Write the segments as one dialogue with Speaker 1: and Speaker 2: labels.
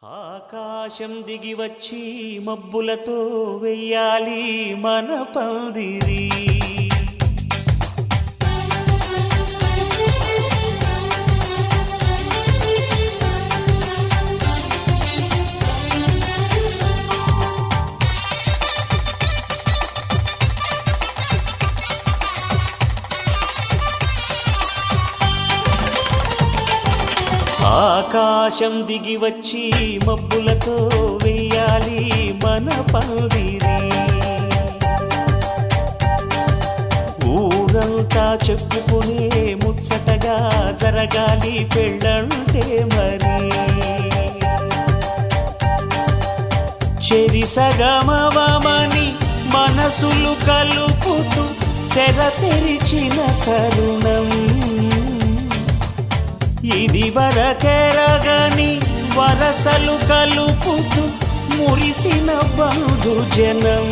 Speaker 1: ఆకాశం దిగి వచ్చి మబ్బులతో వెయ్యాలి మన పందిరి. ఆకాశం దిగి వచ్చి మబ్బులతో వెయ్యాలి మన పందిరి. ఊరంతా చెప్పుకునే ముచ్చటగా జరగాలి పెళ్ళంటే మరి. చెరిసగమవమని మనసులు కలుపుతూ తెర తెరిచిన తరుణం ఇది వరకెరగని వరసలు కలుపుతూ మురిసిన బంధుజనం.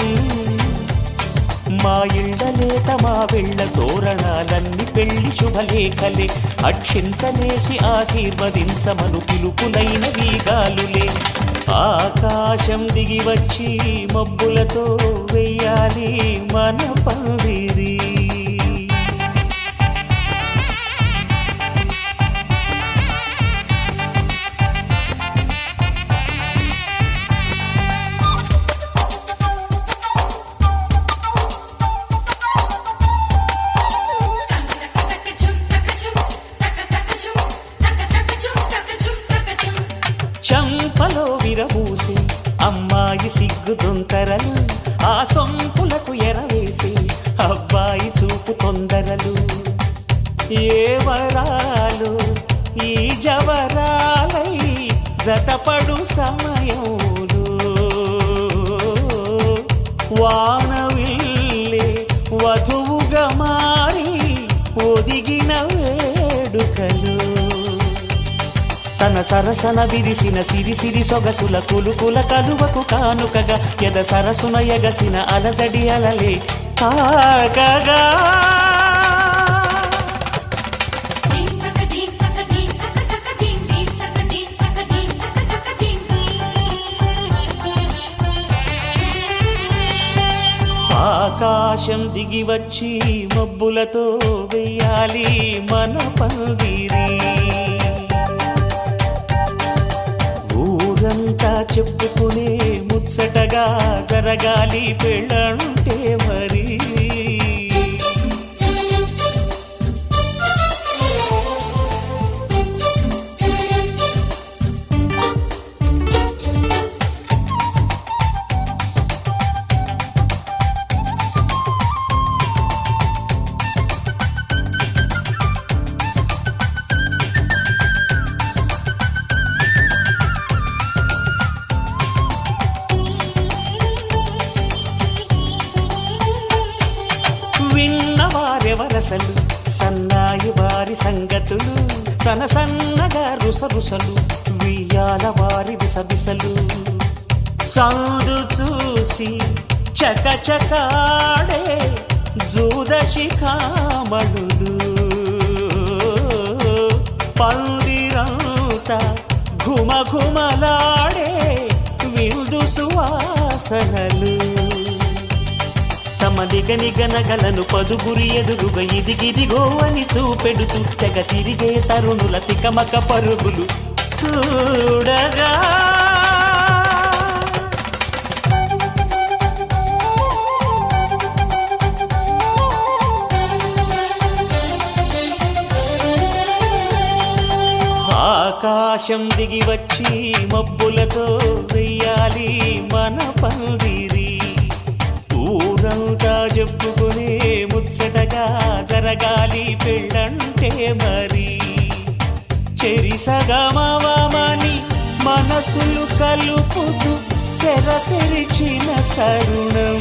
Speaker 1: మా ఇళ్ళలేత మా వెళ్ళ తోరణాలన్నీ పెళ్లి శుభలేఖలే. అక్షింతలేసి ఆశీర్వదించమను పిలుపులైన వీగాలులే. ఆకాశం దిగి వచ్చి మబ్బులతో వెయ్యాలి మన పందిరి. చంపలో విరబూసి అమ్మాయి సిగ్గు దొంతరలు, ఆ సొంపులకు ఎరవేసి అబ్బాయి చూపు తొందరలు. ఏ వరాలు ఈ జవరాలై జతపడు సమయంలో వానవిల్లే వధువుగా మారి ఒదిగిన వేడుకలు. తన సరసన విరిసిన సిరిసిరి సొగసుల కులుకుల కలువకు కానుకగా ఎద సరసున ఎగసిన అలజడి అలలే తాకగా. ఆకాశం దిగి వచ్చి మబ్బులతో వెయ్యాలి మన పందిరి. ఊరంతా చెప్పుకునే ముచ్చటగా జరగాలి పెళ్ళంటే మరి. విన్నవారెవరసలు సన్నాయి వారి సంగతులు, సనసన్నగా రుసరుసలు వియ్యాల వారి బిసబిసలు. సౌదు చూసి చకచకాడే జూదశిఖామణులు, పందిరంతా ఘుమఘుమలాడే విందు సువాసనలు. తమ నిగనిగనగలను పదుగురి ఎదురుగా ఇదిగిదిగో అని చూపెడుతూ తెగ తిరిగే తరుణుల తికమక పరుగులు చూడగా. ఆకాశం దిగి వచ్చి మబ్బులతో వెయ్యాలి మన పందిరి. ఊరంతా చెప్పుకునే ముచ్చటగా జరగాలి పెళ్ళంటే మరి. చెరిసగమవమని మనసులు కలుపుతూ తెర తెరిచిన తరుణం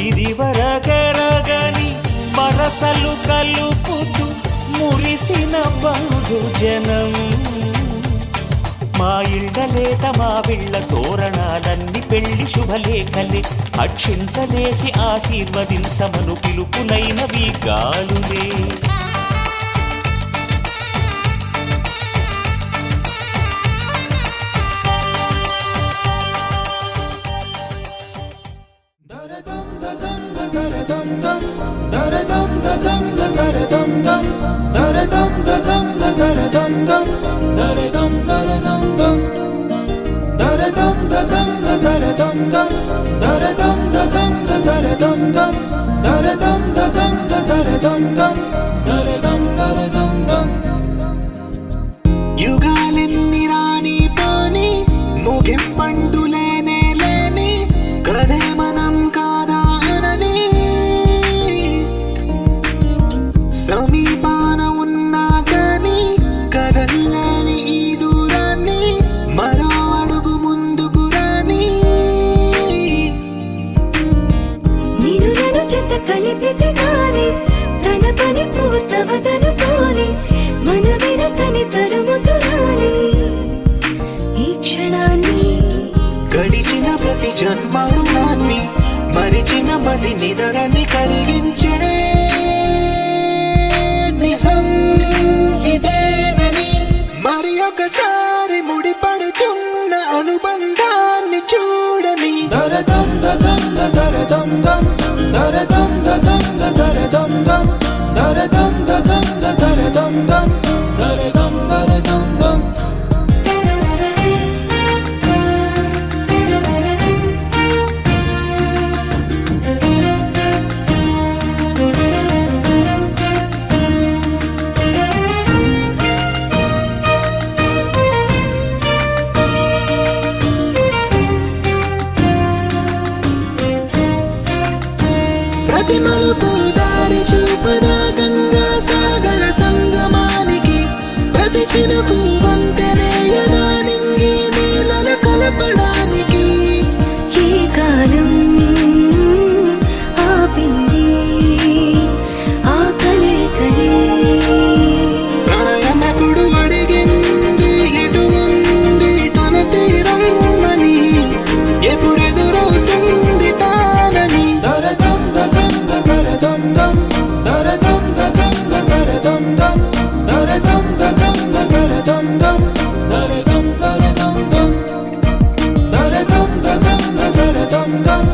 Speaker 1: ఇది వరకెరగని వరసలు కలుపుతూ మురిసిన బంధుజనం. మా ఇళ్ళలేత మా వెళ్ళ తోరణాలన్నీ పెళ్లి శుభలేఖలే. అక్షింతలేసి ఆశీర్వదించమను పిలుపులైన వీగాలులే. యుగాలెన్ని రాని పోని ముగింపంటూ లేనే లేని కథే మనం కాదా అనని సమీపాన ఉన్నా కానీ కదల్లేని ఈ దూరాన్ని మరో అడుగు ముందుకు రాని
Speaker 2: నేను నన్ను చెత్త కలిపితే గాని తన పని పూర్తవదనుకోని మన వెనకని తరుముతురాని ఈ క్షణాన్ని
Speaker 1: గడిచిన ప్రతి జన్మరుణాన్ని మరిచిన మది నిదరని కలిగించే నిజం ఇదేనని మరి ఒకసారి ముడిపడుతున్న అనుబంధాన్ని చూడని దరదం దదం దరదం దం దరదం దదం దరదం దం దరదం దదం దరదం దం దరదం దరదం దం ప్రతి మలుపు దారి చూపదా గంగా సాగర సంగమానికి ప్రతి చినుకు వంతెనేయదా నింగి నీళ్ళను కలపడానికి
Speaker 2: ఏ కాలం ఆపింది ఆ కలయికని
Speaker 1: ప్రళయనకుడు అడిగింది ఎటు ఉంది తన తీరం అని ఎప్పుడెదురవుతుంది తానని దరదం దదం దరదం దం దరదం దదం దరదం దం దరదం దదం దరదం దం దరదం దరదం దం దరదం దదం దరదం దం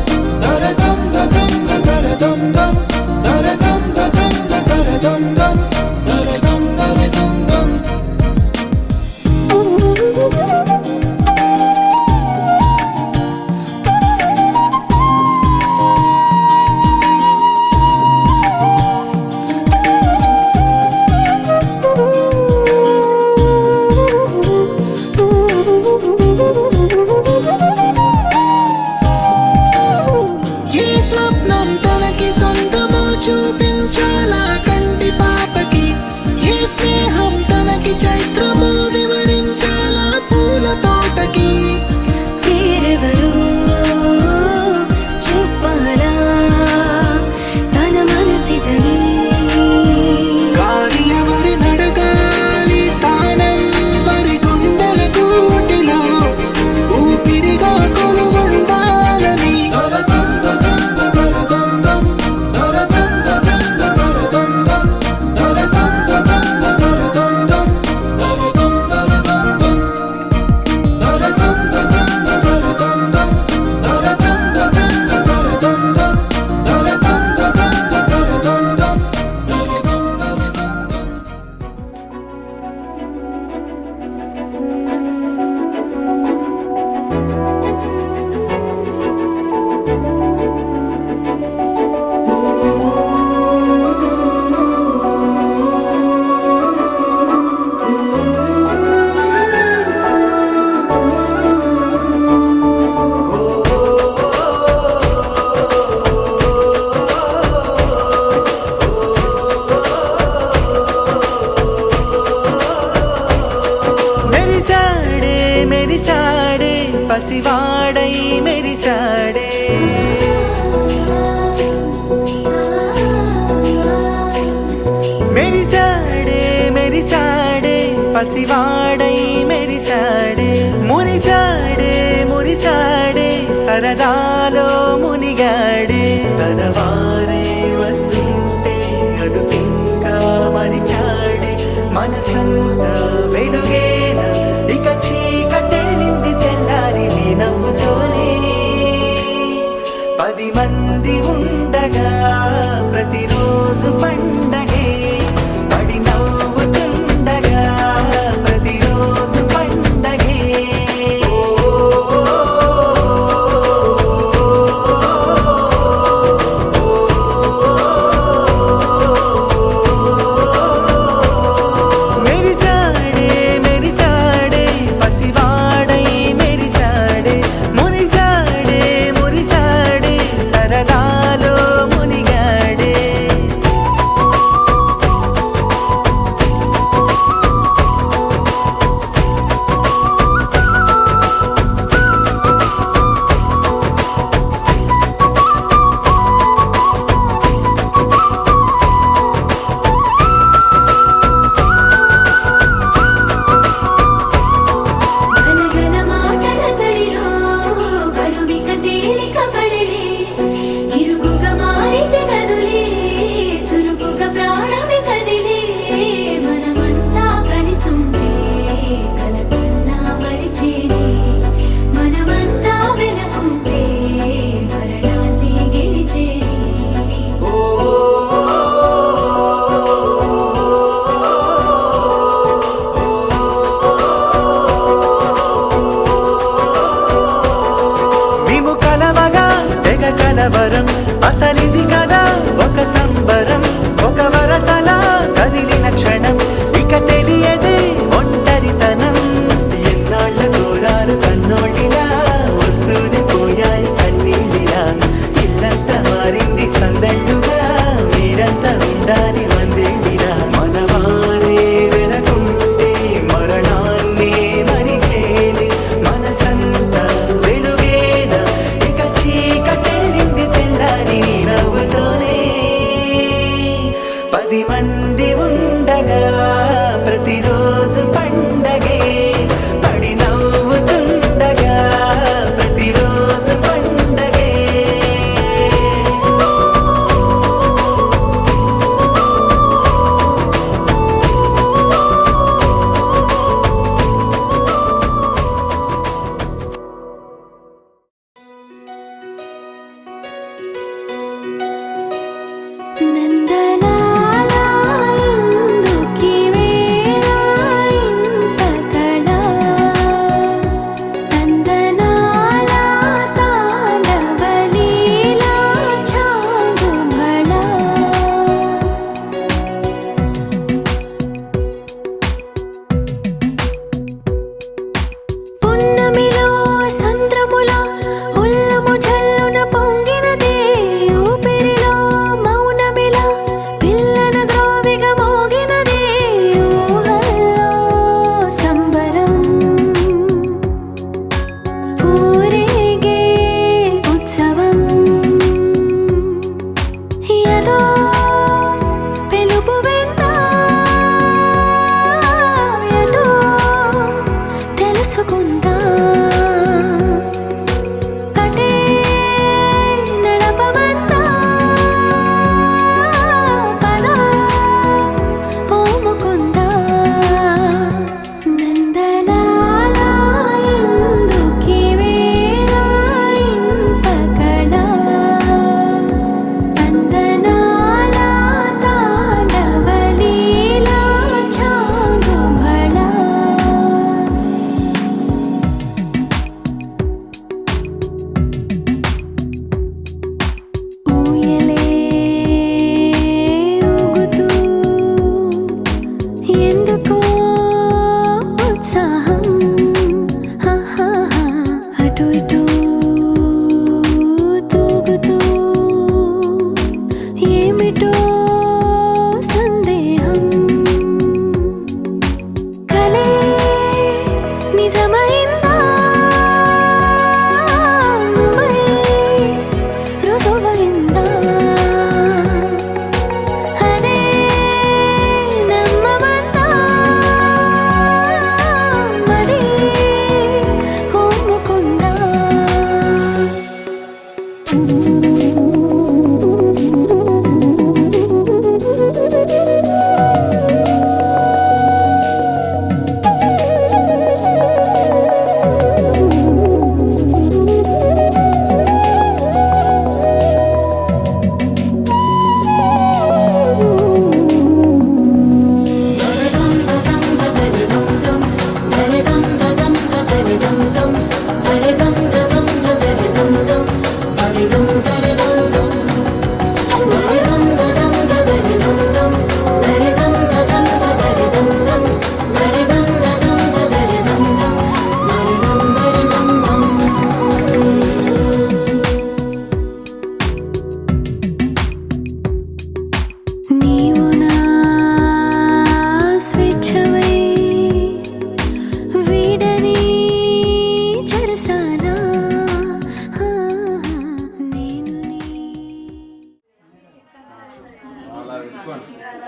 Speaker 1: దరదం దదం దరదం దం దరదం దదం దరదం దం దరదం దరదం దం ఏ స్వప్నం తనకి సొంతమో చూపించాలా కంటి పాపకి ఏ స్నేహం తనకి చైత్రమో వివరించాలా పూల తోటకి
Speaker 2: వేరెవరో చెప్పాలా తన మనసిదని
Speaker 1: గాలి ఎవరి నడగాలి తానం మరి గుండెల కూటిలో ఊపిరిగా కొలువుండాలని దరదం దదం దరదం దం దరదం దదం దరదం దం దరదం దదం దరదం దం దరదం దరదం దం దరదం దదం దరదం దం దరదం దదం దరదం దం దరదం దదం దరదం దం దరదం దరదం దం మెరిసాడే మెరిసాడే పసివాడై మెరిసాడే మెరిసాడే మెరిసాడే పసివాడై మెరిసాడే మురిసాడే మురిసాడే సరదాలో మునిగాడే తన వారే వస్తుంటే అదుపింకా మరిచాడే మనసంతా వెలుగేన ఇక చీకటెళ్ళింది తెల్లారి నీ నవ్వుతోనే 10 మంది ఉండగా ప్రతిరోజు పండగే పడి నవ్వుతుండగా ప్రతిరోజు పండగే మెరిసాడే మెరిసాడే పసివాడై మెరిసాడే మురిసాడే మురిసాడే సరదాలో మునిగాడే
Speaker 2: గలగల మాటల సడిలో బరువిక తేలిక పడలే ఇరుగుగా మారితే కదులే చురుకుగా ప్రాణమి కదిలే మనమంతా కలిసుంటే కలకున్నా మరిచేనే మనమంతా వెనకుంటే మరణాన్ని గెలిచేనే
Speaker 1: మేము కలవగా తెగ కలవరం అసలిది కదా ఒక సంబరం ఒక వరసలా కదిలిన క్షణం ఇక తెలియదే ఒంటరితనం ఎన్నాళ్ళ కోరారు కన్నోళ్ళిలా వస్తూనే పోయాయి కన్నీళ్ళిలా ఇల్లంతా మారింది సందళ్ళుగా మీరంతా ఉండాలి వందేళ్ళిలా మనవారే వెనకుంటే మరణాన్నే మరిచేలి మనసంతా వెలుగేనా ఇక చీకటెళ్ళింది తెల్ల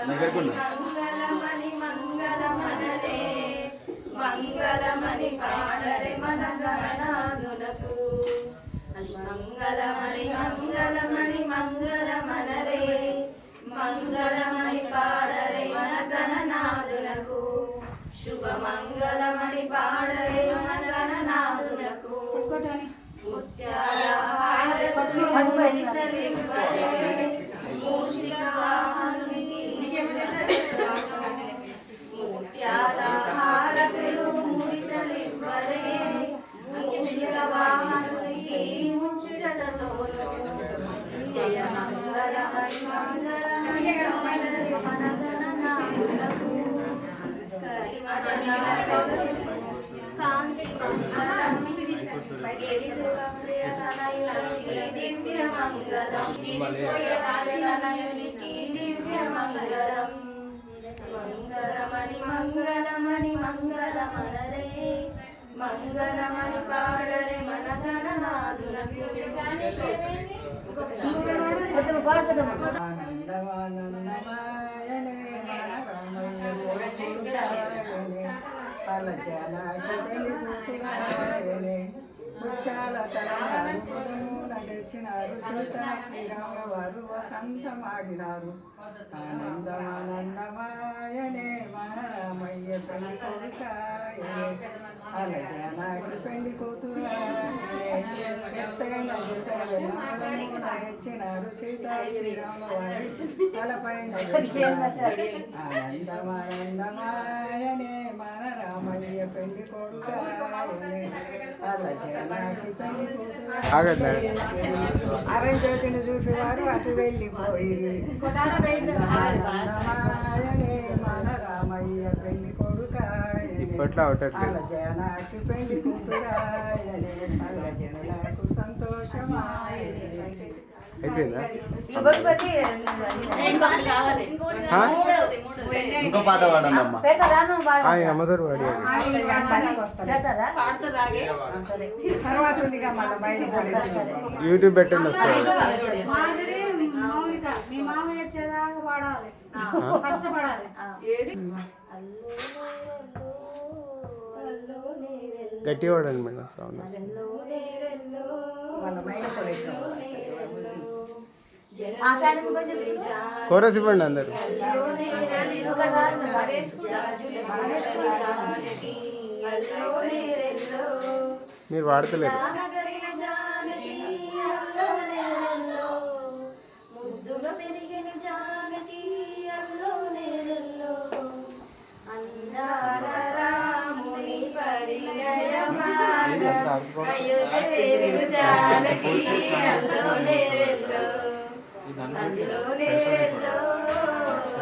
Speaker 3: మంగళమణి మంగళమనరే మంగళమణి పాడరే మన గణనాథులకు మంగళమణి మంగళమణి మంగళమనరే మంగళమణి పాడరే మన గణనాథులకు శుభ మంగళమణి పాడరే మన గణనాథులకు ముత్యాల మూషిక వాహనునికి ముత్యాల హారతులు ముడితలివ్వరే మూషిక వాహనునికి ముచ్చటతోను జయ మంగళమణి మంగళమణి మన గణనాథులకు కాంతి దివ్య మంగళం దివ్య మంగళం మంగళమణి మంగళమణి మంగళమనరే మంగళమణి పాడరే మన గణనాథులకు
Speaker 4: ముచ్చాల తలంగారు నడిచినారు సీత శ్రీరామ వారు వసంతమాడినారు ఆనందమానందమాయనే మన రామయ్య పెళ్లి కొడుకాయనే అలజనాకి పెళ్లి కూతురాయనే నడిచినారు సీత శ్రీరామ వారు తలపైన ఆనందమానందమాయనే మన రామయ్య పెళ్లి కొడుకాయనే అలజనాకి పెళ్లి కూతురు అరంజ్యోతిని చూసేవారు అటు వెళ్ళిపోయి మన రామయ్య పెళ్లి కొడుకాయనే అలజనాకి పెళ్లి కూతురాయనే సర్వజనులకు సంతోషమాయనే
Speaker 5: అయిపోయిందా?
Speaker 6: ఇంకో పాట పాడండి అమ్మ.
Speaker 5: అమ్మతో పాడి
Speaker 4: తర్వాత ఉందిగా మన బయట
Speaker 5: యూట్యూబ్ పెట్టండి వస్తుంది.
Speaker 7: మీ మామయ్య వచ్చేదాకా పాడాలి, కష్టపడాలి.
Speaker 5: గట్టిగా పాడండి మేడం సౌండ్.
Speaker 4: వాళ్ళ బయట
Speaker 5: కోరస్ ఇవ్వండి అందరు. మీరు వాడతలేరు.
Speaker 3: ముద్దుగా పెరిగిన జానకి అల్లో నేరల్లో అందాల రాముని పరిణయమాడ అయోధ్య చేరిన జానకి అల్లో నేరల్లో అల్లో నేరల్లో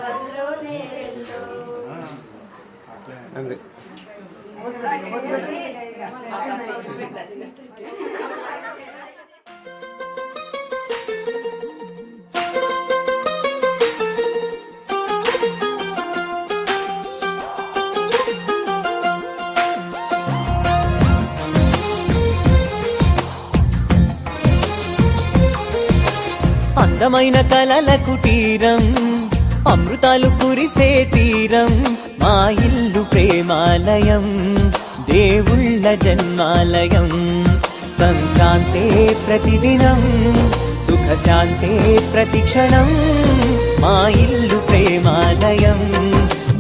Speaker 3: అల్లో నేరల్లో
Speaker 5: అంతే.
Speaker 1: అందమైన కలల కుటీరం అమృతాలు కురిసే తీరం మా ఇల్లు ప్రేమాలయం దేవుళ్ళ జన్మాలయం సంక్రాంతే ప్రతిదినం సుఖశాంతే ప్రతిక్షణం మా ఇల్లు ప్రేమాలయం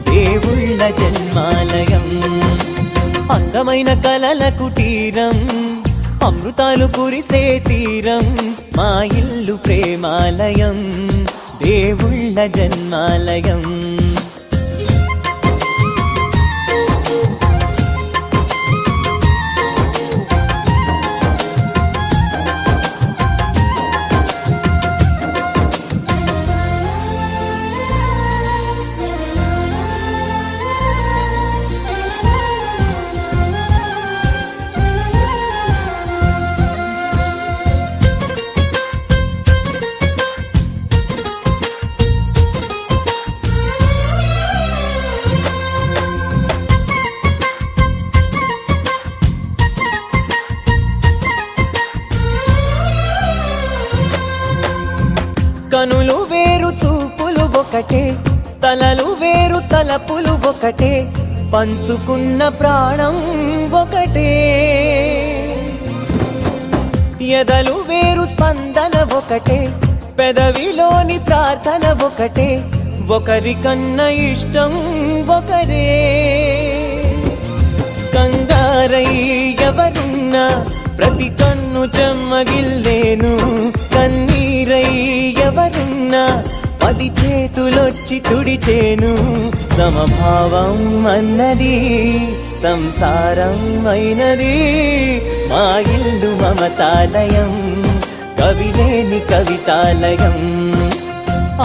Speaker 1: దేవుళ్ళ జన్మాలయం అందమైన కలల కుటీరం అమృతాలు కురిసే తీరం మా ఇల్లు ప్రేమాలయం దేవుళ్ళ జన్మాలయం కనులు వేరు చూపులు ఒకటే తలలు వేరు తలపులు ఒకటే, పంచుకున్న ప్రాణం ఒకటే. ఎదలు వేరు స్పందన ఒకటే, పెదవిలోని ప్రార్థన ఒకటే, ఒకరికన్నా ఇష్టం ఒకరే. కంగారై ఎవరున్నా ప్రతి కన్ను చెమ్మగిల్లేను, కన్నీరై ఎవరున్నా 10 చేతులొచ్చి తుడిచేను. సమభావం అన్నది సంసారం అయినది, మా ఇల్లు మమతాలయం, కవిలేని కవితాలయం.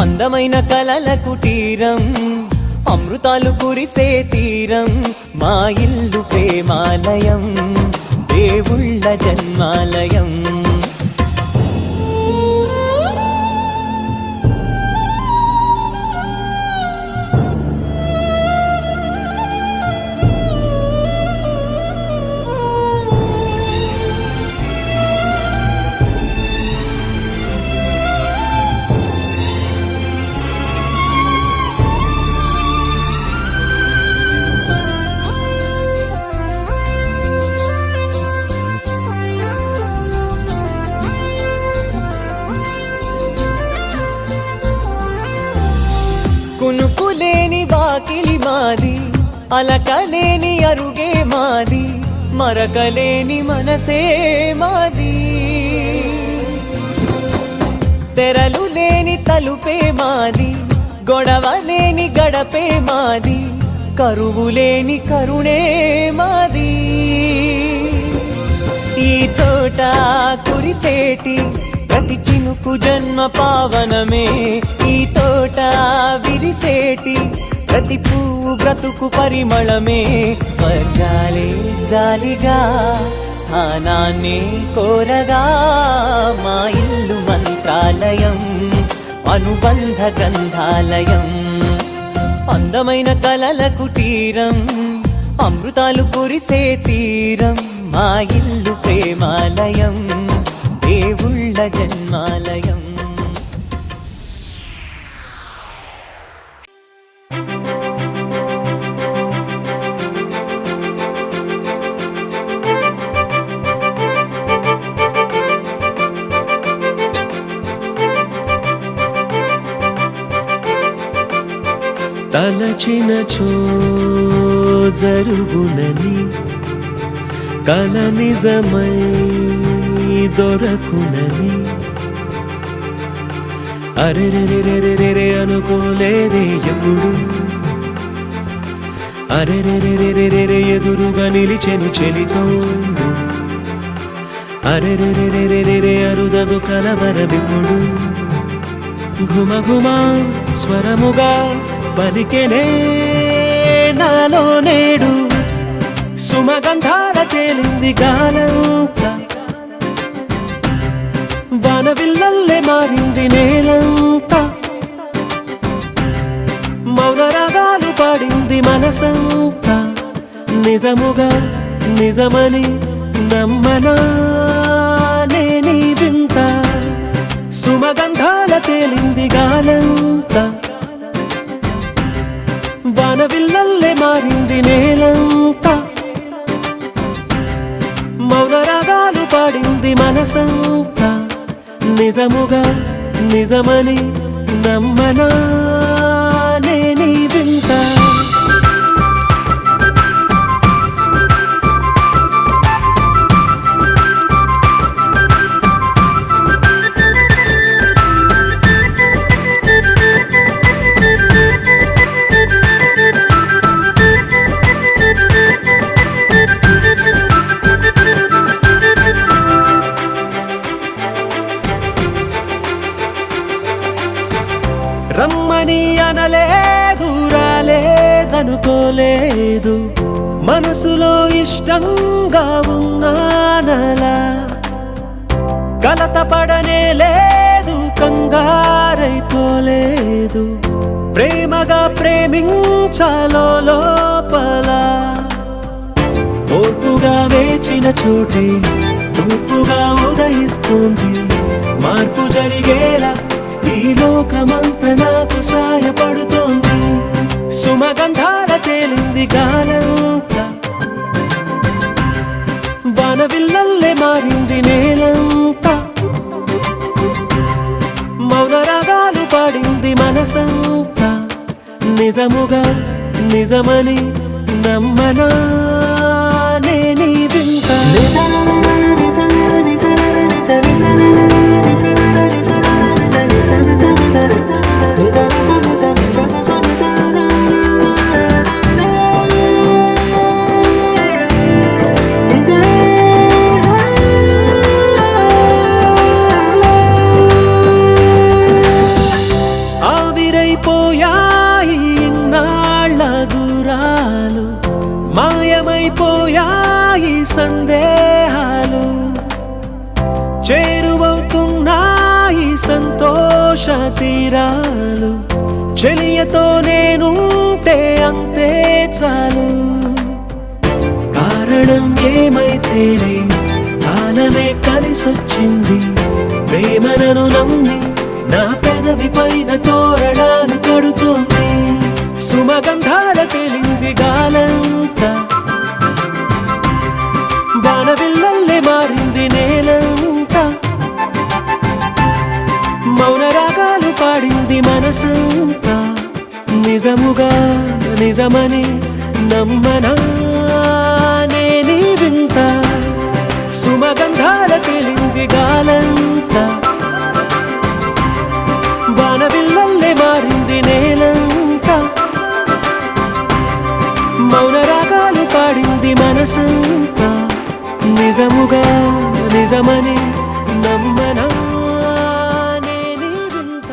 Speaker 1: అందమైన కలల కుటీరం, అమృతాలు కురిసే తీరం, మా ఇల్లు ప్రేమాలయం, దేవుళ్ళ జన్మాలయం. కునుకులేని వాకిలి మాది, అలకలేని అరుగే మాది, మరకలేని మనసే మాది. తెరలు లేని తలుపే మాది, గొడవలేని గడపే మాది, కరువులేని కరుణే మాది. ఈ చోట కురిసేటి ప్రతి చినుకు జన్మ పావనమే, ఈ తోట విరిసేటి ప్రతి పువ్వు బ్రతుకు పరిమళమే. స్వర్గాలే జాలిగా స్థానాన్ని కోరగా, మా ఇల్లు మంత్రాలయం, అనుబంధ గ్రంథాలయం. అందమైన కలల కుటీరం, అమృతాలు కురిసే తీరం, మా ఇల్లు ప్రేమాలయం, దేవుళ్ళ జన్మాలయం.
Speaker 8: తలచినచో జరుగునని, కల నిజమై దొరకునని, అరెరెరెరెరెరె అనుకోలేదే ఎప్పుడు, అరెరెరెరెరెరె ఎదురుగా నిలిచెను చెలితోడు, అరెరెరెరెరెరె అరుదగు కలవరమిప్పుడు. ఘుమ ఘుమ స్వరముగా పలికెనే నాలో నేడు, సుమగంధాల తేలింది గాలంతా, వానవిల్లల్లే మారింది నేలంతా, మౌన రాగాలు పాడింది మనసంతా. నిజముగా నిజమని నమ్మనా నేనీ వింత, సుమగంధాల తేలింది గాలంతా, వానవిల్లల్లే మారింది నేలంతా, మౌన రాగాలు పాడింది మనసంతా. నిజముగా నిజమని నమ్మనా నేనీ వింత. రమ్మని అనలేదు, రాలేదనుకోలేదు, మనసులో ఇష్టంగా ఉన్నానలా, కలత పడనే లేదు, కంగారైపోలేదు, ప్రేమగా ప్రేమించాలో లోపల. ఓర్పుగా వేచిన చోటే తూర్పుగా ఉదయిస్తుంది, మార్పు జరిగేలా ఈ లోకమంతా నాకు సాయపడుతోంది. పడింది గాలంతా, వానవిల్లల్లే మారింది నేలంతా, మౌన రాగాలు పాడింది మనసంతా. నిజముగా నిజమని నమ్మనా నేనీ వింత. ఆవిరైపోయాయి ఇన్నాళ్ళ దూరాలు, మాయమైపోయాయి సందేహాలు, చేరువవుతున్నాయి సంతోష తీరాలు. చెలియతో నేనుంటే అంతే చాలు. కారణం ఏమైతేనే కాలమే కలిసొచ్చింది, ప్రేమలను నమ్మి నా పెదవి పైన తోరణాలు కడుతోంది. సుమగంధాల తేలింది గాలంతా, వానవిల్లల్లే మారింది నేలంతా, మౌన రాగాలు పాడింది మనసంతా. నిజముగా నిజమని నమ్మనా నేనీ వింత. సుమగంధాల తేలింది గాలంతా, వానవిల్లల్లే మారింది నేలంతా, మౌన రాగాలు పాడింది మనసంతా. నిజముగా నిజమని నమ్మనా నేనీ వింత.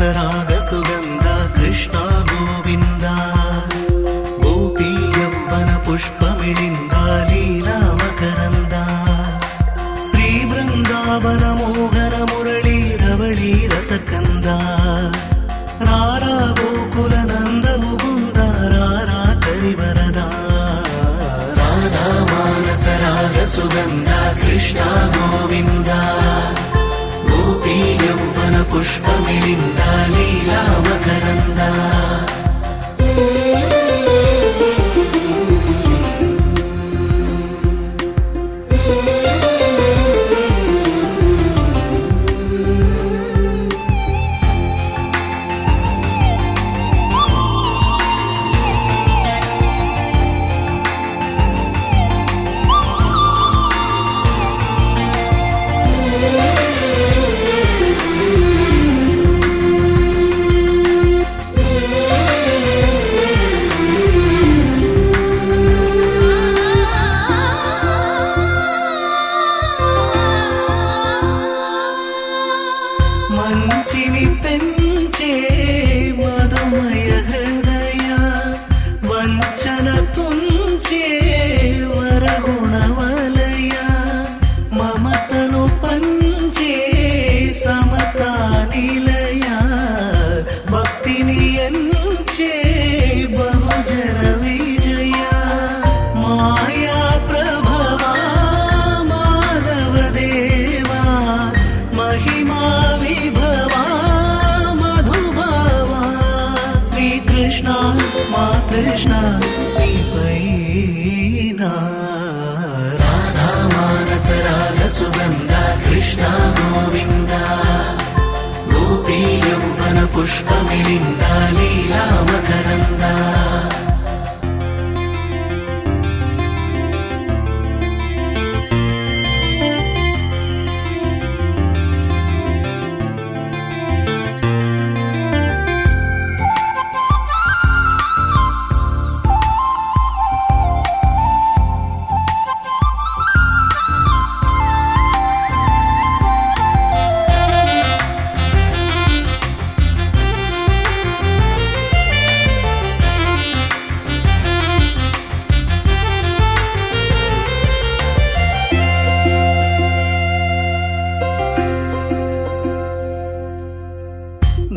Speaker 8: మానసరాగ సుగంధ కృష్ణ గోవింద గోపీ యవ్వన పుష్పమిళింద లీలా మకరంద శ్రీ బృందావన మోహన మురళీ రవళీ రసకంద రారా గోకుల నంద ముకుంద రారా కరివరదా రాధా మానసరాగ సుగంధ కృష్ణ గోవింద గోపీ యవ్వన పుష్పమిళింద లీలా మకరంద మంచిని పెంచే మధుమయ హృదయ వంచన తుంచే వరగుణవలయ మమతను పంచే సమతా నిలయ భక్తిని ఎంచే బహుజన విజయ మాయా ప్రభవా మాధవ దేవా మహిమా విభవా మధుభావా శ్రీకృష్ణ మా కృష్ణ నీపైనా రాధా మానసరాగ సుగంధ కృష్ణ గోవింద గోపీ యవ్వన పుష్పమిళింద లీలా మకరంద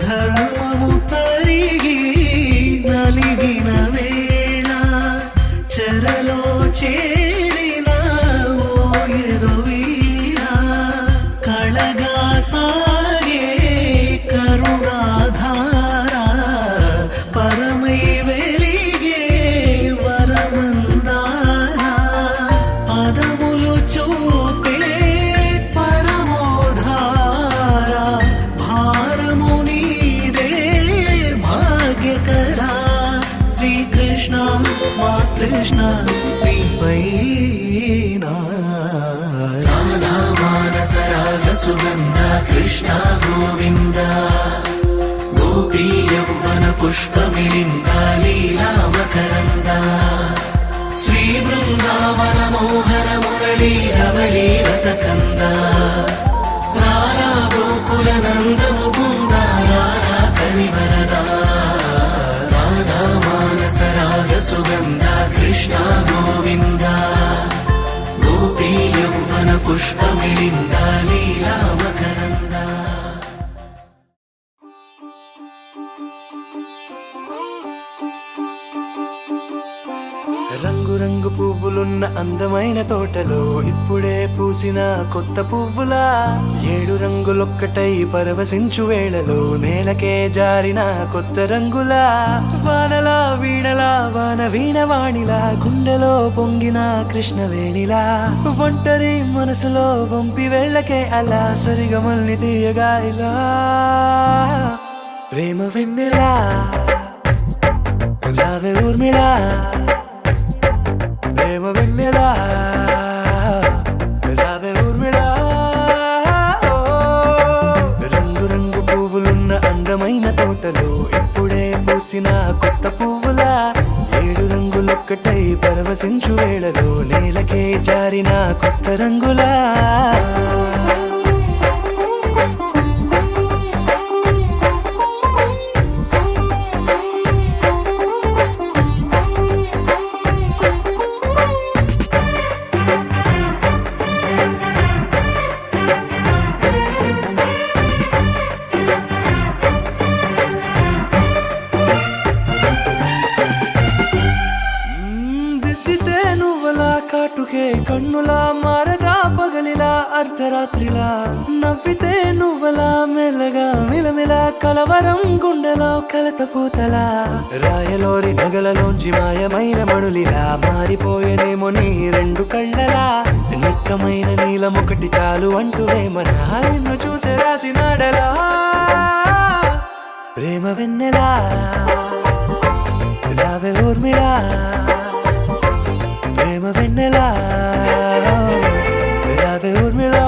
Speaker 8: ధర్మము తరిగి నలిగిన వేళ చెరలో చేరిన ఓయదు వీరా కళగా సాగే కరుణాధార పరమై వెలిగే వరమందార పదములు చూపే పరమోధార భారము నీదే భాగ్యకరా శ్రీకృష్ణ మా కృష్ణ నీపైనా రాధా మానసరాగ సుగంధ కృష్ణ గోవింద గోపీ యవ్వన పుష్పమిళింద లీలా మకరంద శ్రీ బృందావన మోహన మురళీ రవళీ రసకంద రారా గోకుల నంద ముకుంద రారా కరివరదా రాధా మానసరాగ సుగంధ కృష్ణ గోవింద గోపీ యవ్వన పుష్పమిళింద లీలా మకరంద రంగు రంగు పువ్వులున్న అందమైన తోటలో ఇప్పుడే పూసిన కొత్త పువ్వులా 7 రంగులొక్కటై పరవశించు వేళలో నేలకే జారిన కొత్త రంగులా వానలా వీణలా వాన వీణవాణిలా గుండెలో పొంగిన కృష్ణవేణిలా ఒంటరి మనసులో వంపి వెళ్ళకే అలా సరిగమల్ని తీయగా ఇలా ప్రేమ వెన్నెలా రావే ఊర్మిళా ప్రేమ వెన్నెలా రావే ఊర్మిళా రంగు రంగు పువ్వులున్న అందమైన తోటలో ఇప్పుడే పూసిన కొత్త పువ్వులా 7 రంగులొక్కటై పరవశించు వేళలో నేలకే జారిన కొత్త రంగులా అర్ధరాత్రిలా నవ్వితే నువ్వలా మెల్లగా మిలమిల కలవరం గుండెలో కలత పూతలా రాయలోరి నగలలోంచి మాయమైన మణులిలా మారిపోయేనేమో నీ రెండు కళ్ళలా నిక్కమైన నీలం ఒకటి చాలు అంటూ వేమనా నిన్ను చూసే రాసినాడలా ప్రేమ వెన్నెలా రావే ఊర్మిళా ప్రేమ వెన్నెలా రావే ఊర్మిళా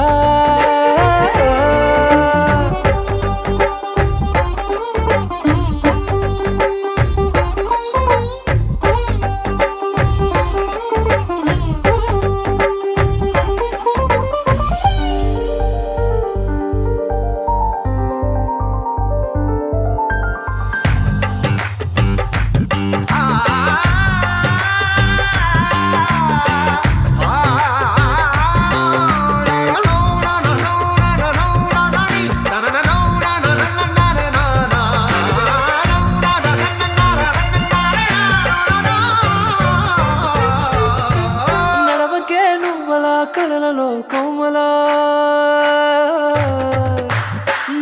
Speaker 8: కలలలో కోమలా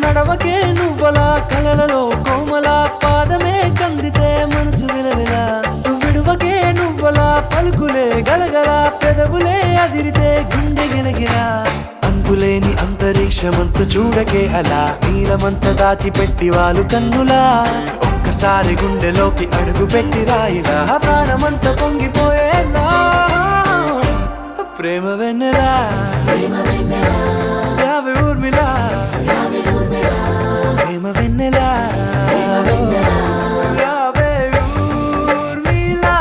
Speaker 8: నడవకే నువ్వలా కలలలో కోమలా పాదమే కందితే మనసు విలవిలా విడువకే నువ్వలా పలుకులే గలగల పెదవులే అదిరితే గుండె గిలగిలా అంతులేని అంతరిక్షమంత చూడకే అలా నీలమంత దాచిపెట్టి వాళ్ళు కన్నులా ఒక్కసారి గుండెలోకి అడుగు పెట్టి రాయిలా ప్రాణమంత పొంగిపోయేలా ప్రేమ వెన్నెలా రావే ఊర్మిళా ప్రేమ వెన్నెలా రావే ఊర్మిళా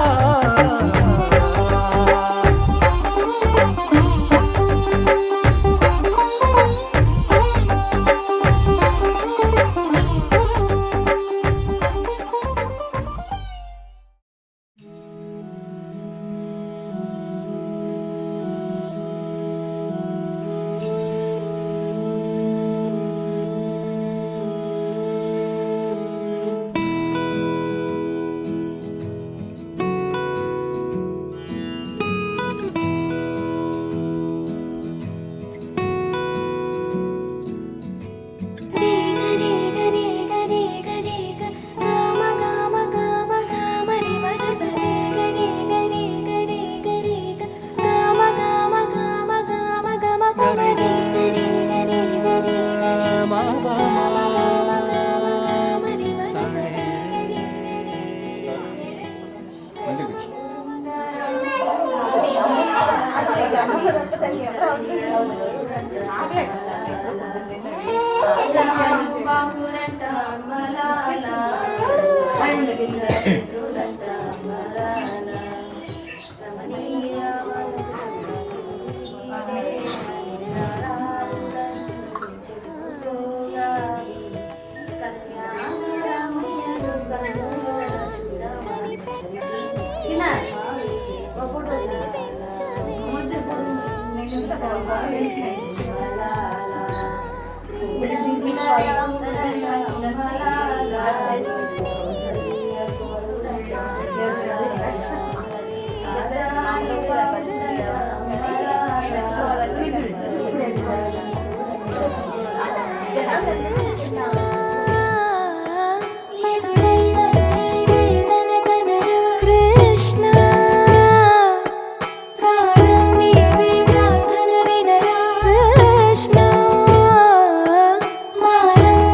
Speaker 2: మారం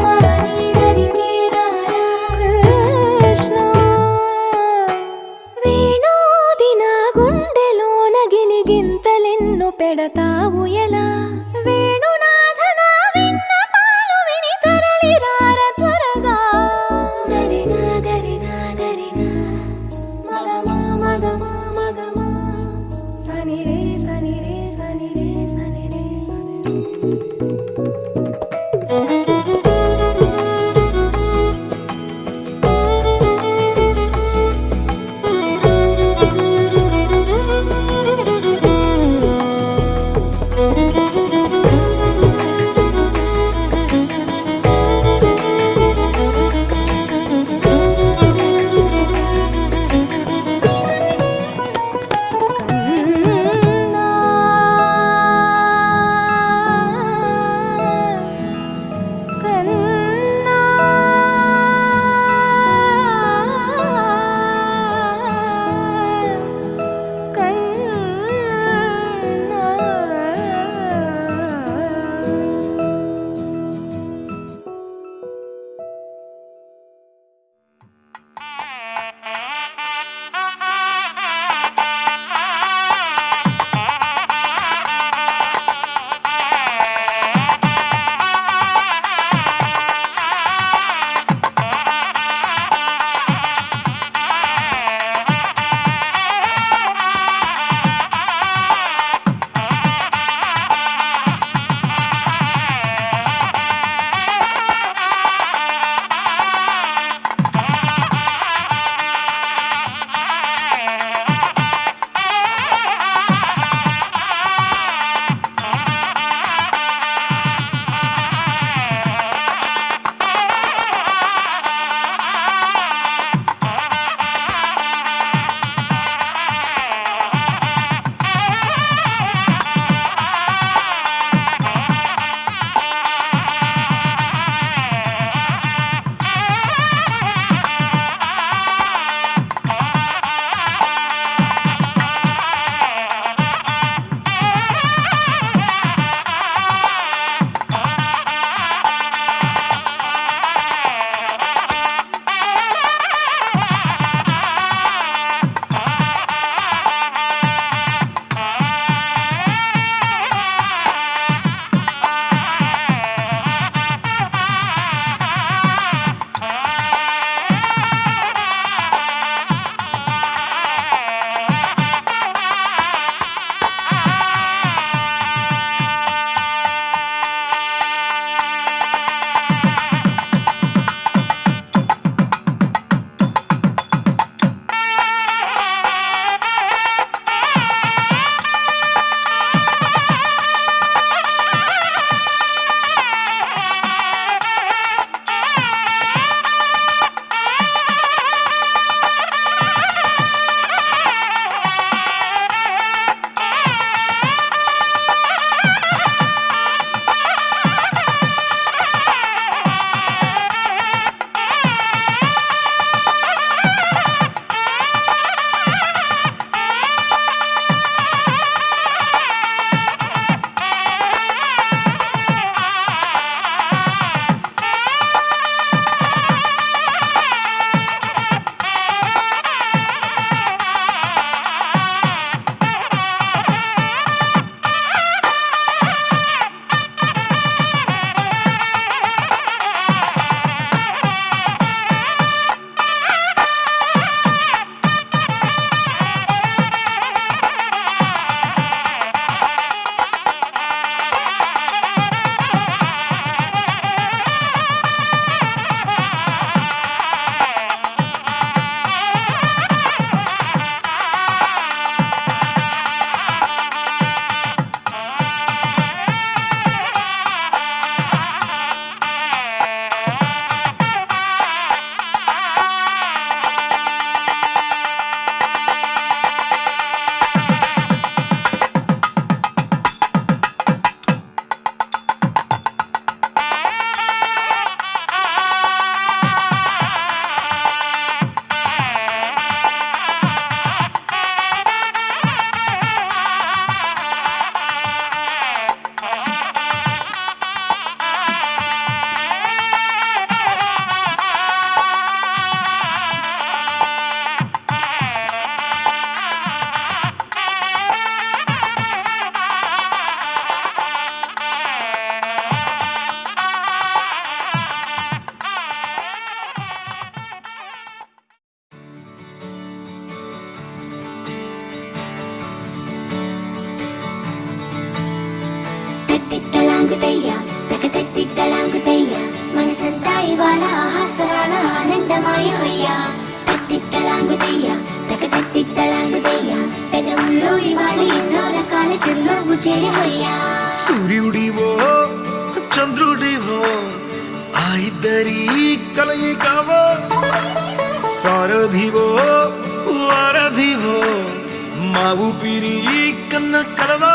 Speaker 2: మనసంతా ఇవాళ ఆహాస్వరాల ఆనందమాయ హొయ్యా తత్తిత్తలాంగుతయ్య తక తత్తిత్తలాంగుతయ్య పెదవుల్లో ఇవాళ ఎన్నో రకాల చిరునవ్వు చేరి హొయ్యా
Speaker 8: సూర్యుడివో చంద్రుడివో ఆ ఇద్దరి కలయికవో సారథివో వారధివో మా ఊపిరి కన్న కలవో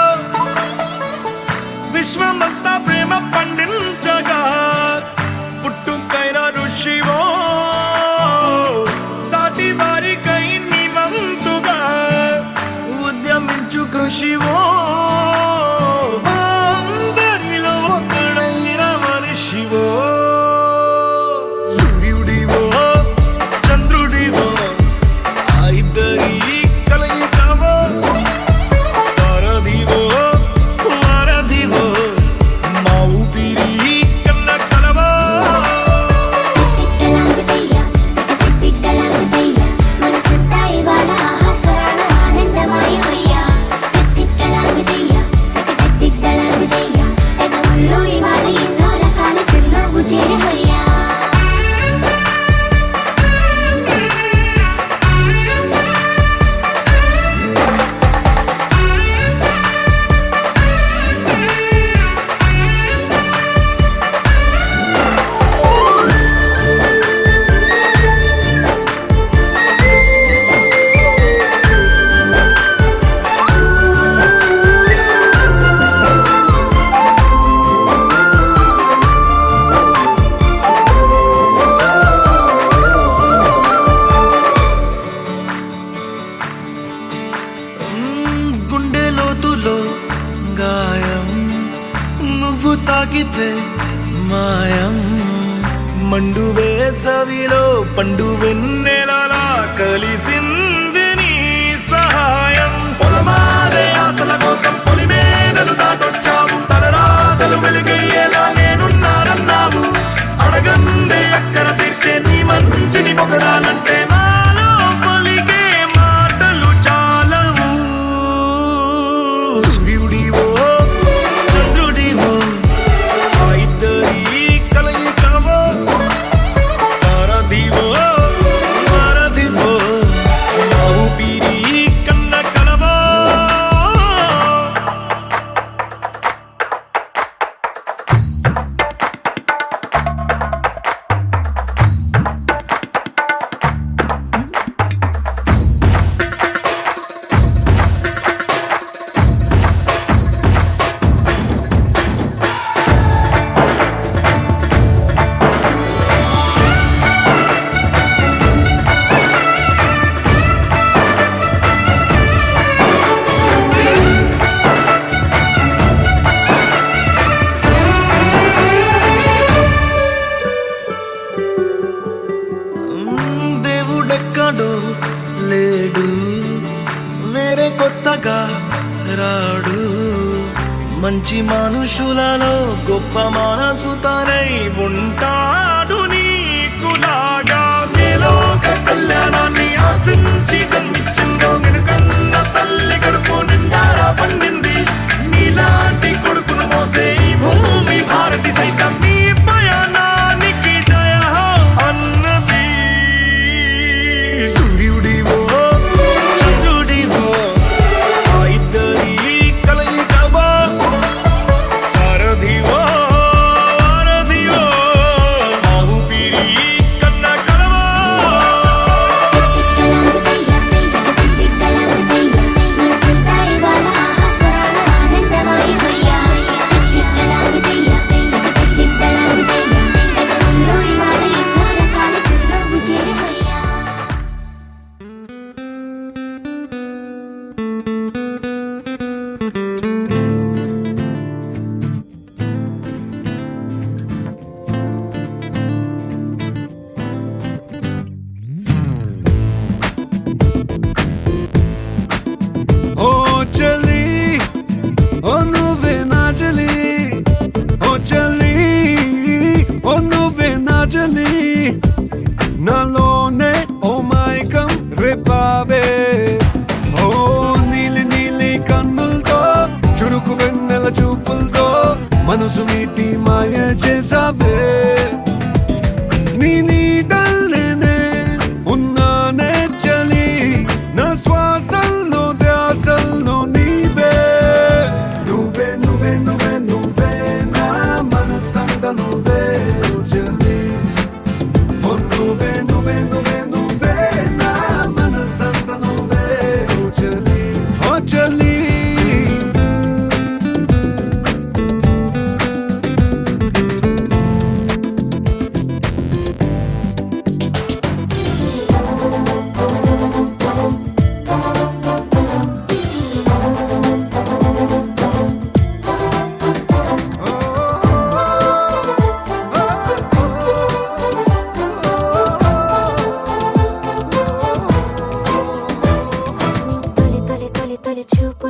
Speaker 8: విశ్వమంతా ప్రేమ పండించగా పుట్టుకైన ఋషివో సాటి వారికై నివంతుగా ఉద్యమించు కృషివో అందరిలో ఒకడైన మనిషివో సూర్యుడివో చంద్రుడివో ఆ ఇద్దరి కలయికవో సారథివో వారధివో మా ఊపిరి కన్న కలవో
Speaker 2: తిత్తలాంగుతయ్య తక తిత్తలాంగుతయ్య మనసంతా ఇవాళ ఆహాస్వరాల ఆనందమాయ హొయ్యా తిత్తలాంగుతయ్య తక తిత్తలాంగుతయ్య పెదవుల్లో ఇవాళ ఎన్నో రకాల చిరునవ్వు చేరి హొయ్యా
Speaker 8: గుండె లోతులో గాయం నువ్వు తాకితే మాయం మండు వేసవిలో పండు వెన్నెలలా కలిసింది నీ సహాయం పొలమారే ఆశల కోసం పొలిమేనలు దాటొచ్చావు తలరాతలు వెలుగయ్యేలా నేనున్నానన్నావు అడగందే అక్కర తీర్చే నీ మంచిని పొగడాలంటే నాలో పలికే మాటలు చాలవు సూర్యుడివో చంద్రుడివో ఆ ఇద్దరి కలయికవో సారథివో వారధివో మా ఊపిరి కన్న కలవో దేవుడెక్కడో లేడు వేరే కొత్తగా రాడు మంచి మనుషులలో గొప్ప మనసు తనై ఉంటాడు నీకులాగా నీలోక కళ్యాణాన్ని ఆశించి జన్మించిందో వెనుకన్న తల్లి కడుపు నిండారా పండింది నీలాంటి కొడుకును మోసే ఈ భూమి భారతి సైతం నీ పయనానికి జయ అన్నది సూర్యుడివో చంద్రుడివో ఆ ఇద్దరి కలయికవో సారథివో వారధివో మా ఊపిరి కన్న కలవో
Speaker 2: తిత్తలాంగుతయ్య మనసంతా ఇవాళ ఆహాస్వరాల ఆనందమాయ హొయ్యా తిత్తలాంగుతయ్య తక తిత్తలాంగుతయ్య పెదవుల్లో ఇవాళ ఎన్నో రకాల చిరునవ్వు చేరి హొయ్యా
Speaker 8: ఓ చలి ఓ నువ్వే నా చలి ఓ చలి ఓ నువ్వే నా చలి నాలోనే ఓ మైకం రేపావే ఓ నీలి నీలి కన్నులతో చురుకు వెన్నెల చూపులతో మనసు మీటి మాయ చేసావే నువ్వే ఓ చెల్లి ఓ నువ్వే నువ్వే నువ్వే నువ్వే నా మనసంత నువ్వే ఓ చెల్లి ఓ చెల్లి
Speaker 2: తొలి తొలి తొలి తొలి చూపు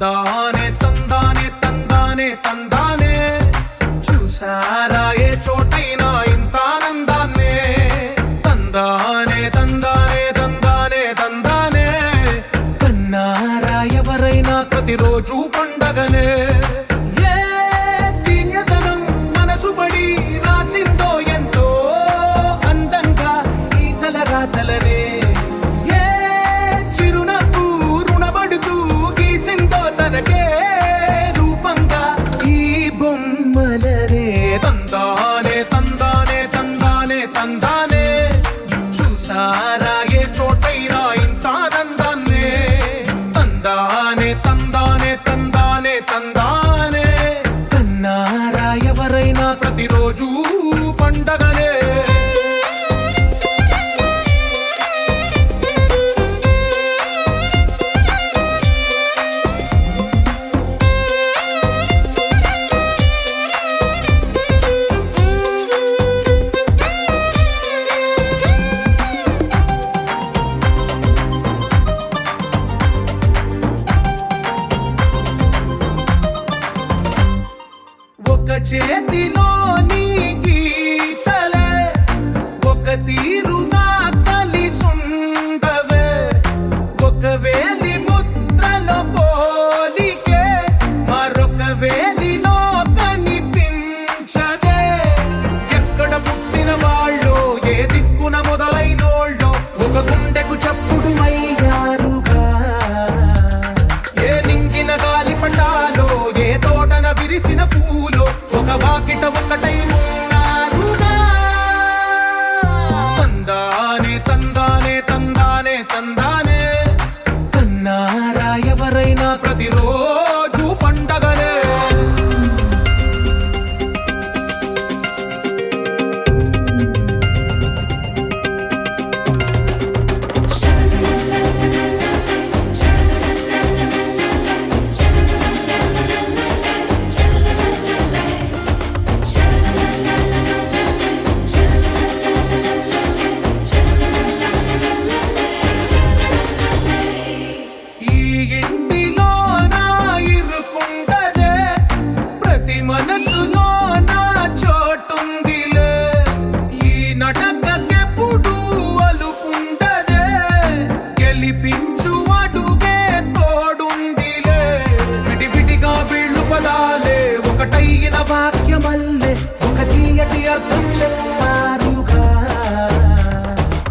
Speaker 8: తందానే తందానే తందానే తందానే చూసారా ఏ చోటైనా ఇంత ఆనందాన్నే తందానే తందానే తందానే తందానే కన్నారా ఎవరైనా ప్రతిరోజు పండగనే ఏ తీయదనం మనసు పడి రాసిందో ఎంతో అందంగా ఈ తలరాతలనే ఏ చిరునవ్వు రుణపడుతూ గీసిందో తనకే రూపంగా ఈ బొమ్మలనే తందానే తందానే తందానే తందానే చూసారా ఏ చోటైనా ఇంత ఆనందాన్నే తందానే తందానే తందానే తందానే కన్నారా ఎవరైనా ప్రతిరోజు పండగనే ఒక చేతిలో నీ గీతలే ఒక తీరుగా కలిసుండవే ఒక వేలి ముద్రలో పోలికే మరొక వేలిలో కనిపించదే ఎక్కడ పుట్టిన వాళ్ళు ఏ దిక్కున మొదలైనోళ్ళో ఒక గుండెకు చప్పుడు అయ్యారుగా ఏ నింగిన గాలి పటాలో ఏ తోటన విరిసిన పూలో ఒక వాకిట ఒకటై ఉన్నారుగా తందానే తందానే తందానే తందానే కన్నారా ఎవరైనా ప్రతిరోజు పండగనే ఈ ఇంటిలో నా ఇరుకుండదే ప్రతి మనసులో నా చోటుందిలే ఈ నటకెప్పుడు అలుపుండదే గెలిపించు అడుగే తోడుందిలే విడివిడిగా వీళ్ళు పదాలే ఒకటైన వాక్యమల్లే ఒక తీయటి అర్థం చెప్పారుగా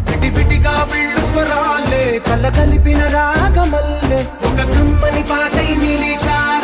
Speaker 8: విడివిడిగా వీళ్ళు స్వరాలే కలగలిపిన రాగమల్లే ఒక కమ్మని పాటై నిలిచారు